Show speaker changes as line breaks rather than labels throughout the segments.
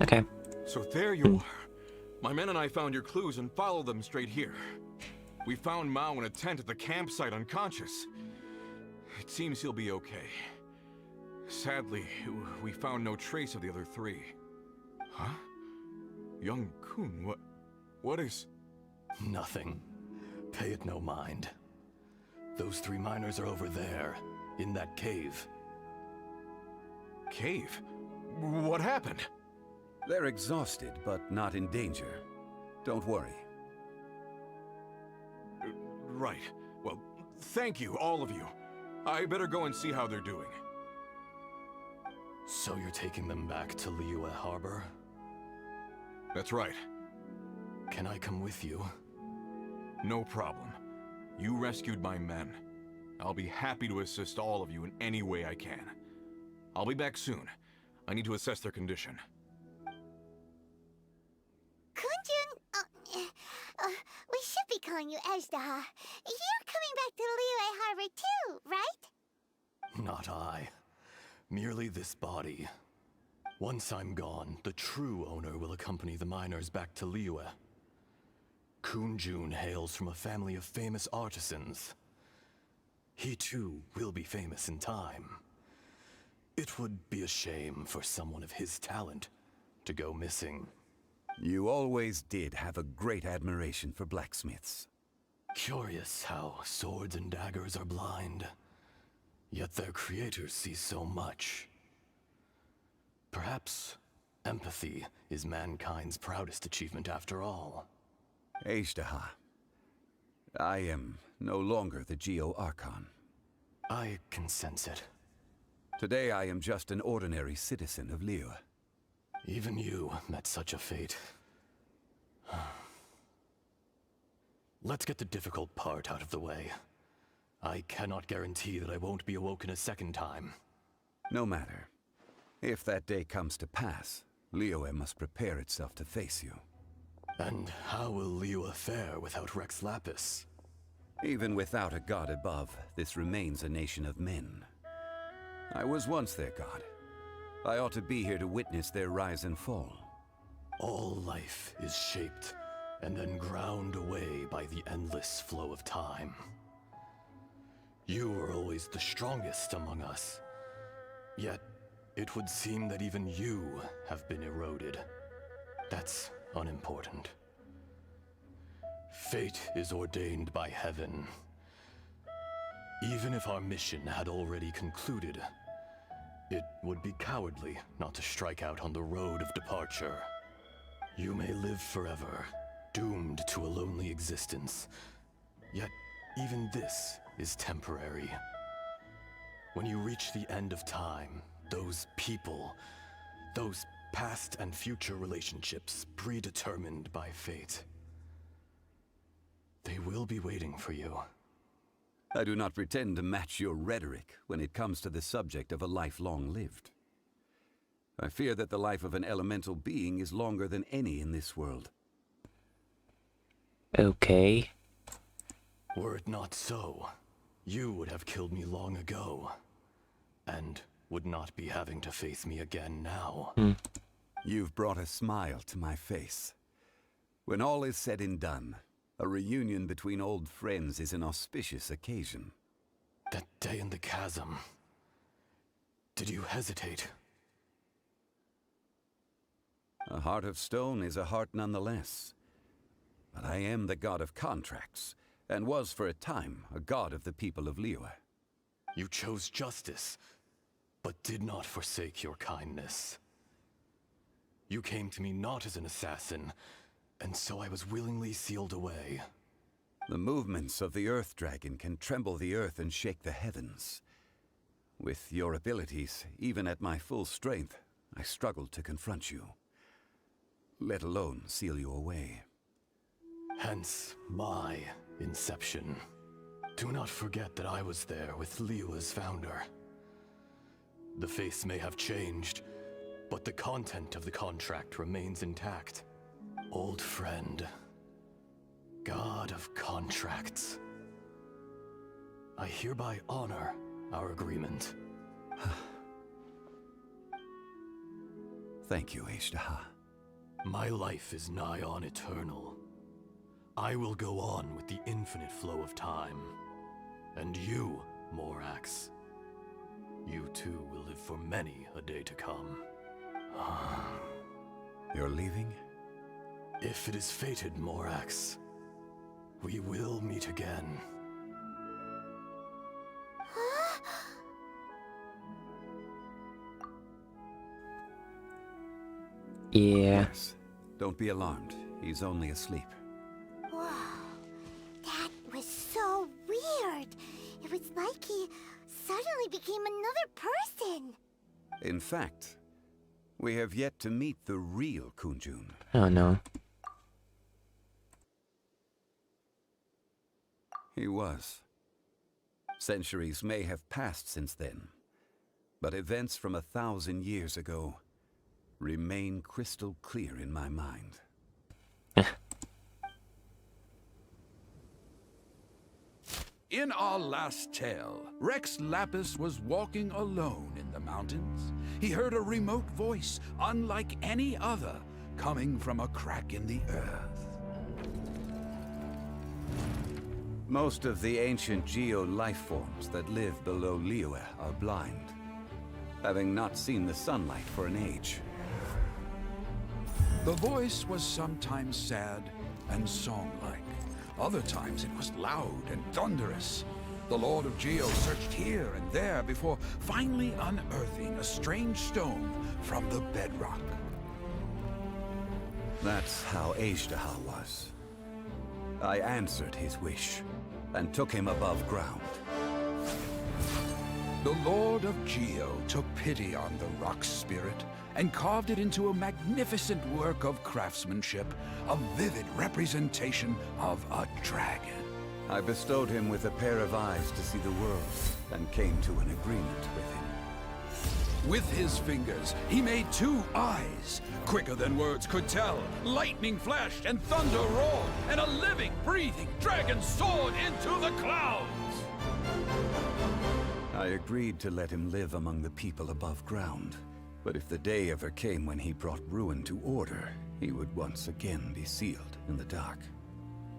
Okay.
So there you are. My men and I found your clues and followed them straight here. We found Mao in a tent at the campsite unconscious. It seems he'll be okay. Sadly, we found no trace of the other three. Huh? Young Kun, what is...
Nothing. Pay it no mind. Those 3 miners are over there, in that cave.
Cave? What happened?
They're exhausted, but not in danger. Don't worry.
Right. Well, thank you, all of you. I better go and see how they're doing.
So you're taking them back to Liyue Harbor?
That's right.
Can I come with you?
No problem. You rescued my men. I'll be happy to assist all of you in any way I can. I'll be back soon. I need to assess their condition.
Kun-jun, we should be calling you Azhdaha. You're coming back to Liyue Harbor too, right?
Not I. Merely this body. Once I'm gone, the true owner will accompany the miners back to Liyue. Kun-jun hails from a family of famous artisans. He too will be famous in time. It would be a shame for someone of his talent to go missing.
You always did have a great admiration for blacksmiths.
Curious how swords and daggers are blind, yet their creators see so much. Perhaps empathy is mankind's proudest achievement after all.
Azhdaha, I am no longer the Geo-Archon.
I can sense it.
Today I am just an ordinary citizen of Liyue.
Even you met such a fate. Let's get the difficult part out of the way. I cannot guarantee that I won't be awoken a second time.
No matter. If that day comes to pass, Liyue must prepare itself to face you.
And how will Liyue fare without Rex Lapis?
Even without a god above, this remains a nation of men. I was once their god. I ought to be here to witness their rise and fall.
All life is shaped and then ground away by the endless flow of time. You were always the strongest among us. Yet, it would seem that even you have been eroded. That's unimportant. Fate is ordained by heaven. Even if our mission had already concluded, it would be cowardly not to strike out on the road of departure. You may live forever, doomed to a lonely existence. Yet, even this is temporary. When you reach the end of time, those people, those past and future relationships predetermined by fate, they will be waiting for you.
I do not pretend to match your rhetoric when it comes to the subject of a life long lived. I fear that the life of an elemental being is longer than any in this world.
Okay.
Were it not so, you would have killed me long ago, and would not be having to face me again now.
You've brought a smile to my face. When all is said and done, a reunion between old friends is an auspicious occasion.
That day in the chasm, did you hesitate?
A heart of stone is a heart nonetheless. But I am the god of contracts, and was for a time a god of the people of Liyue.
You chose justice, but did not forsake your kindness. You came to me not as an assassin, and so I was willingly sealed away.
The movements of the Earth Dragon can tremble the earth and shake the heavens. With your abilities, even at my full strength, I struggled to confront you, let alone seal you away.
Hence my inception. Do not forget that I was there with Liyue's founder. The face may have changed, but the content of the contract remains intact. Old friend, god of contracts, I hereby honor our agreement.
Thank you, Azhdaha.
My life is nigh on eternal. I will go on with the infinite flow of time. And you, Morax, you too will live for many a day to come.
You're leaving?
If it is fated, Morax, we will meet again.
Yeah.
Yes. Don't be alarmed. He's only asleep.
Whoa, that was so weird. It was like he suddenly became another person.
In fact, we have yet to meet the real Kun-jun.
Oh no.
He was. Centuries may have passed since then, but events from 1,000 years ago remain crystal clear in my mind.
In our last tale, Rex Lapis was walking alone in the mountains. He heard a remote voice, unlike any other, coming from a crack in the earth.
Most of the ancient geo-life forms that live below Liyue are blind, having not seen the sunlight for an age.
The voice was sometimes sad and song-like. Other times it was loud and thunderous. The Lord of Geo searched here and there before finally unearthing a strange stone from the bedrock.
That's how Azhdaha was. I answered his wish and took him above ground.
The Lord of Geo took pity on the rock spirit and carved it into a magnificent work of craftsmanship, a vivid representation of a dragon.
I bestowed him with a pair of eyes to see the world and came to an agreement with him.
With his fingers, he made 2 eyes. Quicker than words could tell, lightning flashed and thunder roared, and a living, breathing dragon soared into the clouds.
I agreed to let him live among the people above ground. But if the day ever came when he brought ruin to order, he would once again be sealed in the dark.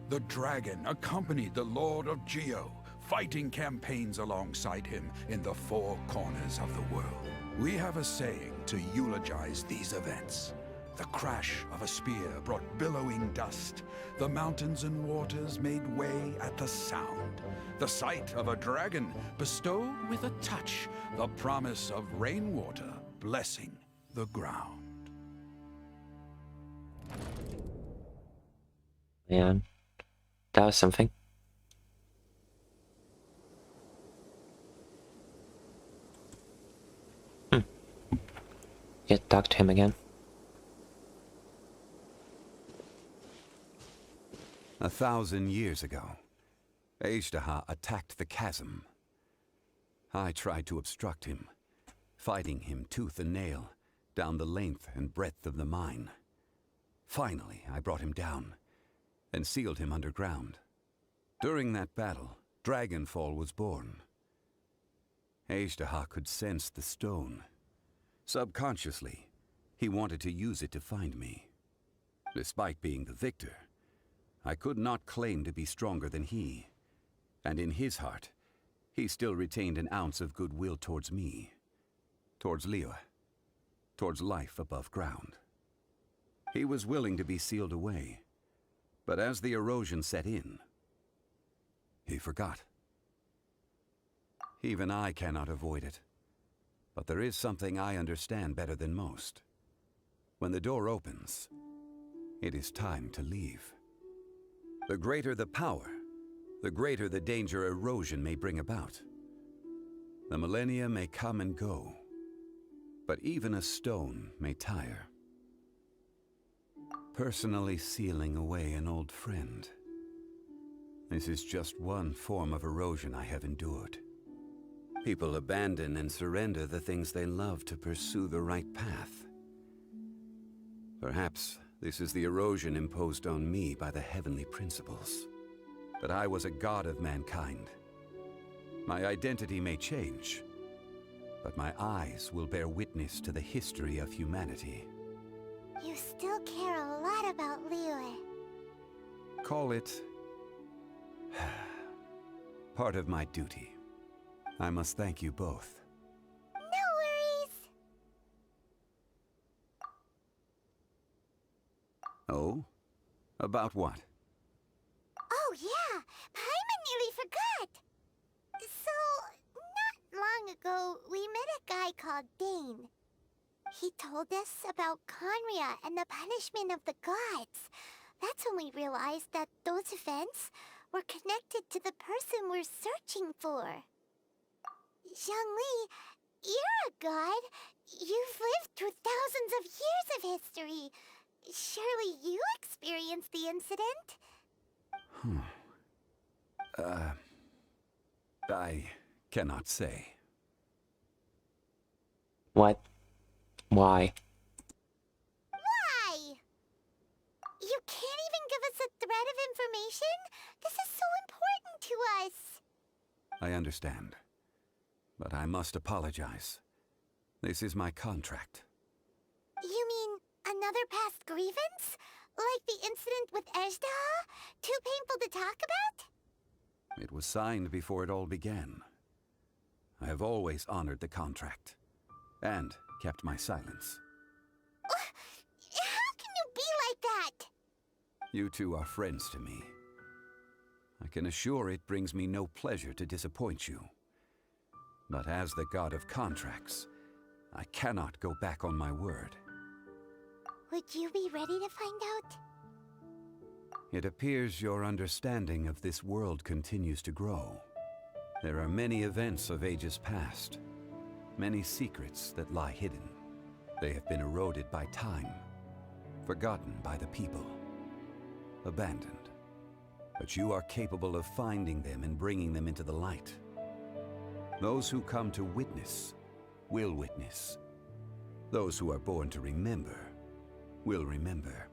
The dragon accompanied the Lord of Geo, fighting campaigns alongside him in the 4 corners of the world. We have a saying to eulogize these events. The crash of a spear brought billowing dust. The mountains and waters made way at the sound. The sight of a dragon bestowed with a touch the promise of rainwater blessing the ground.
Man, that was something. Get talk to him again.
1,000 years ago, Azhdaha attacked the chasm. I tried to obstruct him, fighting him tooth and nail down the length and breadth of the mine. Finally, I brought him down and sealed him underground. During that battle, Dragonfall was born. Azhdaha could sense the stone. Subconsciously, he wanted to use it to find me. Despite being the victor, I could not claim to be stronger than he, and in his heart, he still retained an ounce of goodwill towards me, towards Liyue, towards life above ground. He was willing to be sealed away, but as the erosion set in, he forgot. Even I cannot avoid it, but there is something I understand better than most. When the door opens, it is time to leave. The greater the power, the greater the danger erosion may bring about. The millennia may come and go, but even a stone may tire. Personally sealing away an old friend. This is just one form of erosion I have endured. People abandon and surrender the things they love to pursue the right path. Perhaps this is the erosion imposed on me by the heavenly principles. That I was a god of mankind. My identity may change, but my eyes will bear witness to the history of humanity.
You still care a lot about Liyue.
Call it part of my duty. I must thank you both.
No worries.
Oh? About what?
Oh yeah, Paimon nearly forgot. So, not long ago, we met a guy called Dane. He told us about Conria and the punishment of the gods. That's when we realized that those events were connected to the person we're searching for. Zhongli, you're a god. You've lived through thousands of years of history. Surely you experienced the incident?
I cannot say.
What? Why?
Why? You can't even give us a thread of information? This is so important to us.
I understand. But I must apologize. This is my contract.
You mean another past grievance? Like the incident with Azhdaha? Too painful to talk about?
It was signed before it all began. I have always honored the contract. And kept my silence.
How can you be like that?
You two are friends to me. I can assure it brings me no pleasure to disappoint you. But as the god of contracts, I cannot go back on my word.
Would you be ready to find out?
It appears your understanding of this world continues to grow. There are many events of ages past, many secrets that lie hidden. They have been eroded by time, forgotten by the people, abandoned. But you are capable of finding them and bringing them into the light. Those who come to witness will witness. Those who are born to remember will remember.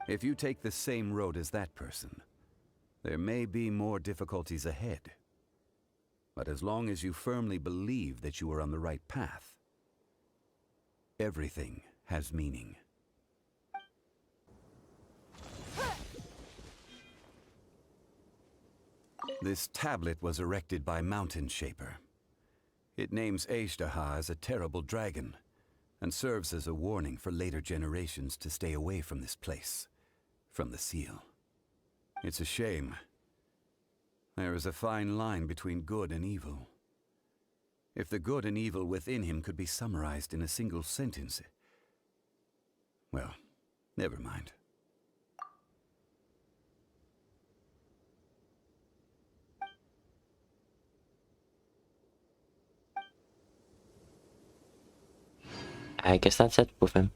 If you take the same road as that person, there may be more difficulties ahead. But as long as you firmly believe that you are on the right path, everything has meaning. This tablet was erected by Mountain Shaper. It names Azhdaha as a terrible dragon, and serves as a warning for later generations to stay away from this place, from the seal. It's a shame. There is a fine line between good and evil. If the good and evil within him could be summarized in a single sentence... Well, never mind.
I guess that's it with him.